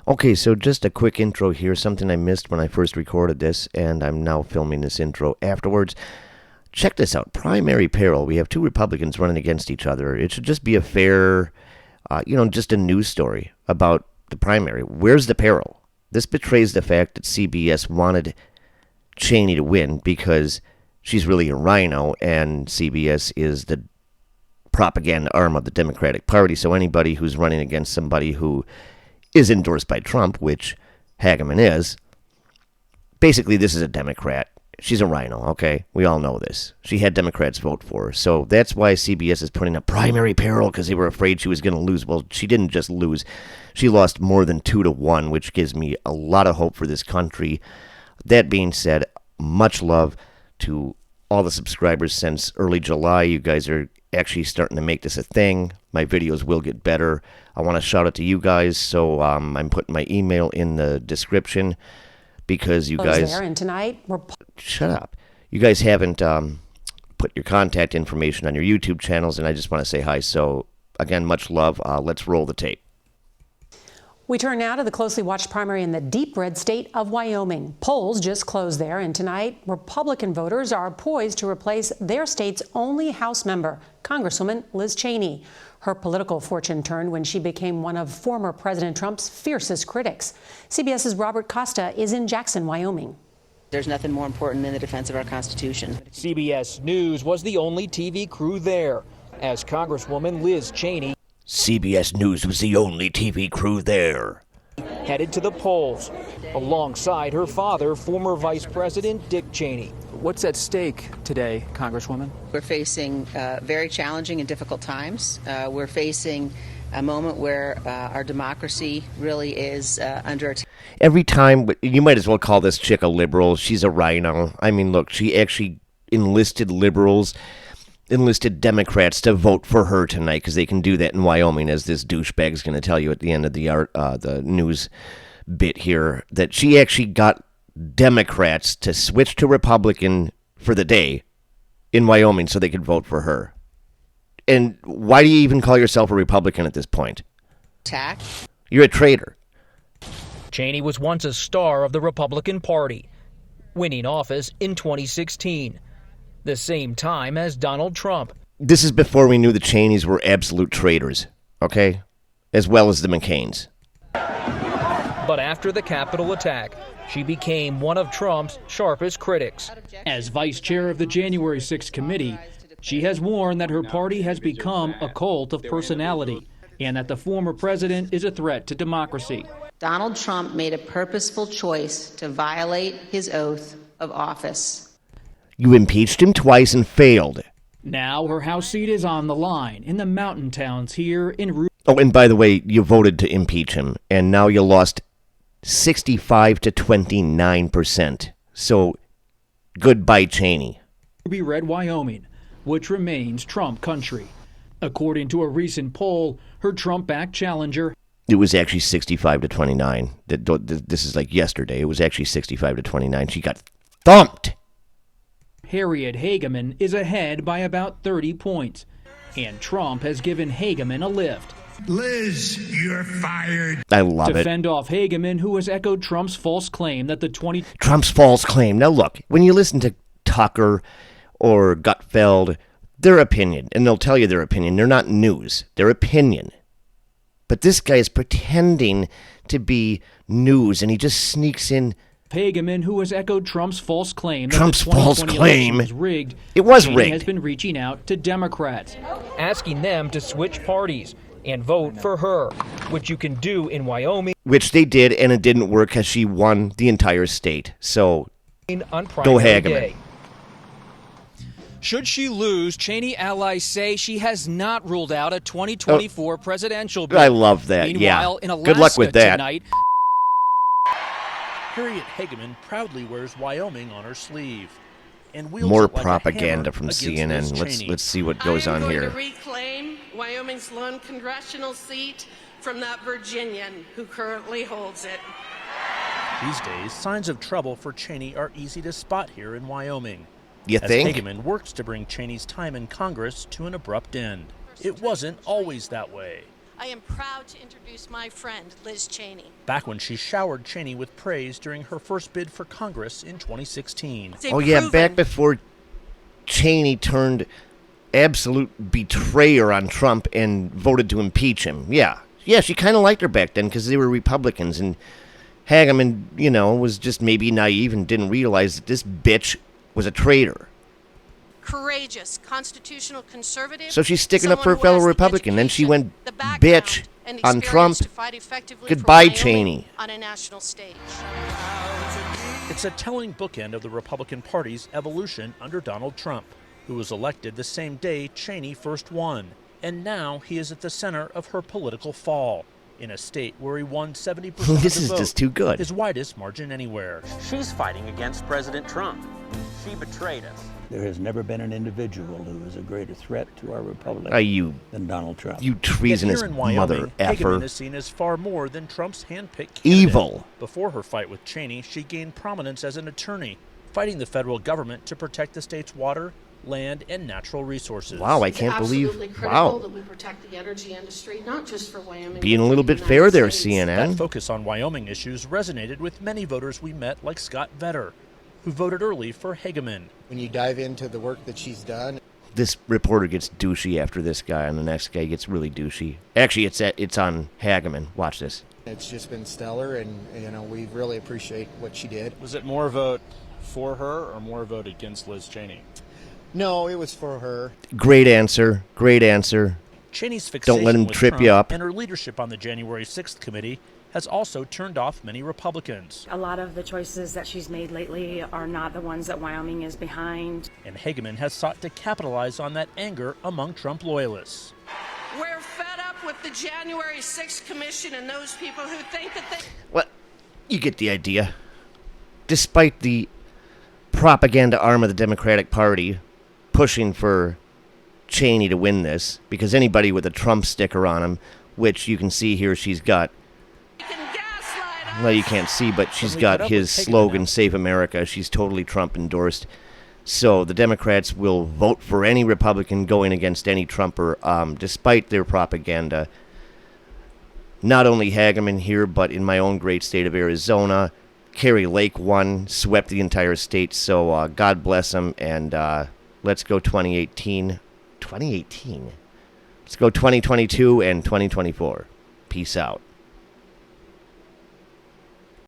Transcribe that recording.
Okay, so just a quick intro here, something I missed when I first recorded this, and I'm now filming this intro afterwards. Check this out. Primary peril. We have two Republicans running against each other. It should just be a fair, just a news story about the primary. Where's the peril? This betrays the fact that CBS wanted Cheney to win because she's really a rhino, and CBS is the propaganda arm of the Democratic Party. So anybody who's running against somebody who is endorsed by Trump, which Hageman is, basically this is a Democrat. She's a rhino, okay? We all know this. She had Democrats vote for her. So that's why CBS is putting a primary peril, because they were afraid she was going to lose. Well, she didn't just lose. She lost more than 2-1, which gives me a lot of hope for this country. That being said, much love to all the subscribers since early July. You guys are actually starting to make this a thing. My videos will get better. I want to shout out to you guys, so I'm putting my email in the description because you guys... There, and tonight we're... Shut up. You guys haven't put your contact information on your YouTube channels, and I just want to say hi. So, again, much love. Let's roll the tape. We turn now to the closely watched primary in the deep red state of Wyoming. Polls just closed there, and tonight Republican voters are poised to replace their state's only House member, Congresswoman Liz Cheney. Her political fortune turned when she became one of former President Trump's fiercest critics. CBS's Robert Costa is in Jackson, Wyoming. There's nothing more important than the defense of our Constitution. CBS News was the only TV crew there as Congresswoman Liz Cheney CBS News was the only TV crew there. headed to the polls alongside her father, former Vice President Dick Cheney. What's at stake today, Congresswoman? We're facing very challenging and difficult times. We're facing a moment where our democracy really is under attack. Every time, you might as well call this chick a liberal. She's a rhino. I mean, look, she actually enlisted Democrats to vote for her tonight because they can do that in Wyoming, as this douchebag's going to tell you at the end of the news bit here, that she actually got Democrats to switch to Republican for the day in Wyoming so they could vote for her. And why do you even call yourself a Republican at this point? Attack. You're a traitor. Cheney was once a star of the Republican Party, winning office in 2016, the same time as Donald Trump. This is before we knew the Cheneys were absolute traitors, okay? As well as the McCains. But after the Capitol attack, she became one of Trump's sharpest critics. As vice chair of the January 6th committee, she has warned that her party has become a cult of personality and that the former president is a threat to democracy. Donald Trump made a purposeful choice to violate his oath of office. You impeached him twice and failed. Now her House seat is on the line in the mountain towns here in Oh, and by the way, you voted to impeach him, and now you lost 65 to 29%. So, goodbye, Cheney. Ruby Red, Wyoming, which remains Trump country. According to a recent poll, her Trump-backed challenger... It was actually 65 to 29. This is like yesterday. It was actually 65 to 29. She got thumped. Harriet Hageman is ahead by about 30 points, and Trump has given Hageman a lift. Liz, you're fired. I love it. To fend off Hageman, who has echoed Trump's false claim that the Trump's false claim. Now look, when you listen to Tucker or Gutfeld, their opinion, and they'll tell you their opinion. They're not news. Their opinion. But this guy is pretending to be news, and he just sneaks in. Hageman, who has echoed Trump's false claim that Trump's the false 2020 claim election was rigged. It was Cheney rigged. has been reaching out to Democrats, asking them to switch parties and vote for her, which you can do in Wyoming. Which they did, and it didn't work because she won the entire state. So, On go primary Hageman. day. Should she lose, Cheney allies say she has not ruled out a 2024 presidential bid. I love that. Meanwhile, Yeah. in Alaska Good luck with that. tonight, Harriet Hageman proudly wears Wyoming on her sleeve and wields More it like a propaganda hammer from against CNN. Liz Cheney. Let's see what goes on here. I am going to reclaim Wyoming's lone congressional seat from that Virginian who currently holds it. These days, signs of trouble for Cheney are easy to spot here in Wyoming. You As think? Hageman works to bring Cheney's time in Congress to an abrupt end. It wasn't always that way. I am proud to introduce my friend, Liz Cheney. Back when she showered Cheney with praise during her first bid for Congress in 2016. Oh, yeah, back before Cheney turned absolute betrayer on Trump and voted to impeach him. Yeah, she kind of liked her back then because they were Republicans, and Hageman, was just maybe naive and didn't realize that this bitch was a traitor. Courageous, constitutional conservative. So she's sticking up for a fellow Republican. Then she went bitch on Trump. Goodbye, Cheney. On a national stage. It's a telling bookend of the Republican Party's evolution under Donald Trump, who was elected the same day Cheney first won. And now he is at the center of her political fall, in a state where he won 70% of the vote. This is just too good. His widest margin anywhere. She's fighting against President Trump. She betrayed us. There has never been an individual who is a greater threat to our republic than Donald Trump. You treasonous Yet here in Wyoming, mother effer. Hageman is seen as far more than Trump's handpicked candidate. Evil. Before her fight with Cheney, she gained prominence as an attorney, fighting the federal government to protect the state's water, land, and natural resources. Wow, I can't believe. Wow. That we protect the energy industry, not just for Wyoming. Being a little bit fair there, CNN. That focus on Wyoming issues resonated with many voters we met, like Scott Vetter, who voted early for Hageman. When you dive into the work that she's done. This reporter gets douchey after this guy, and the next guy gets really douchey. Actually, it's on Hageman. Watch this. It's just been stellar, and we really appreciate what she did. Was it more vote for her or more vote against Liz Cheney? No, it was for her. Great answer. Great answer. Cheney's fixation Don't let him with trip Trump you up. And her leadership on the January 6th committee has also turned off many Republicans. A lot of the choices that she's made lately are not the ones that Wyoming is behind. And Hageman has sought to capitalize on that anger among Trump loyalists. We're fed up with the January 6th commission and those people who think that they... Well, you get the idea. Despite the propaganda arm of the Democratic Party pushing for Cheney to win this, because anybody with a Trump sticker on him, which you can see here, she's got... Well, you can't see, but she's got his slogan, Save America. She's totally Trump endorsed. So the Democrats will vote for any Republican going against any Trumper, despite their propaganda. Not only Hageman here, but in my own great state of Arizona, Kari Lake won, swept the entire state. So God bless them, and let's go 2018. 2018? Let's go 2022 and 2024. Peace out.